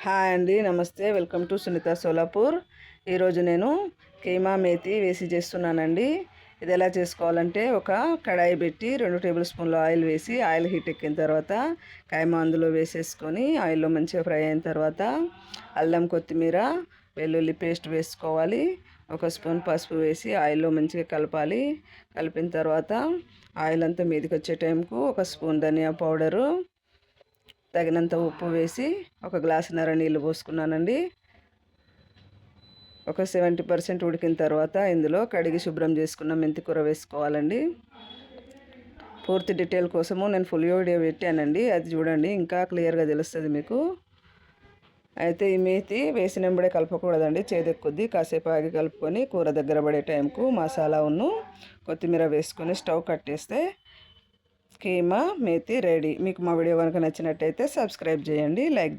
Hi అండి, నమస్తే. Welcome to Sunitha Solapur. ఈరోజు నేను కీమా మేతి వేసి చేస్తున్నానండి. ఇది ఎలా చేసుకోవాలంటే, ఒక కడాయి పెట్టి 2 టేబుల్ స్పూన్ల ఆయిల్ వేసి, ఆయిల్ హీట్ ఎక్కిన తర్వాత కైమా అందులో వేసేసుకొని ఆయిల్లో మంచిగా ఫ్రై అయిన తర్వాత అల్లం, కొత్తిమీర, వెల్లుల్లి పేస్ట్ వేసుకోవాలి. 1 స్పూన్ పసుపు వేసి ఆయిల్లో మంచిగా కలపాలి. కలిపిన తర్వాత ఆయిల్ అంతా మీదకి వచ్చే టైంకు 1 స్పూన్ ధనియా పౌడరు, తగినంత ఉప్పు వేసి 1 గ్లాసున్నర నీళ్ళు పోసుకున్నానండి. ఒక 70% ఉడికిన తర్వాత ఇందులో కడిగి శుభ్రం చేసుకున్న మెంతికూర వేసుకోవాలండి. పూర్తి డీటెయిల్ కోసము నేను ఫుల్ వీడియో పెట్టానండి, అది చూడండి, ఇంకా క్లియర్గా తెలుస్తుంది మీకు. అయితే ఈ మేతి వేసినప్పుడే కలపకూడదండి, చేదెక్కుద్ది. కాసేపు ఆగి కలుపుకొని కూర దగ్గర పడే టైంకు మసాలా కొత్తిమీర వేసుకొని స్టవ్ కట్టేస్తే కీమా మేతి రెడీ. మీకు మా వీడియో కనుక నచ్చినట్టయితే సబ్స్క్రైబ్ చేయండి, లైక్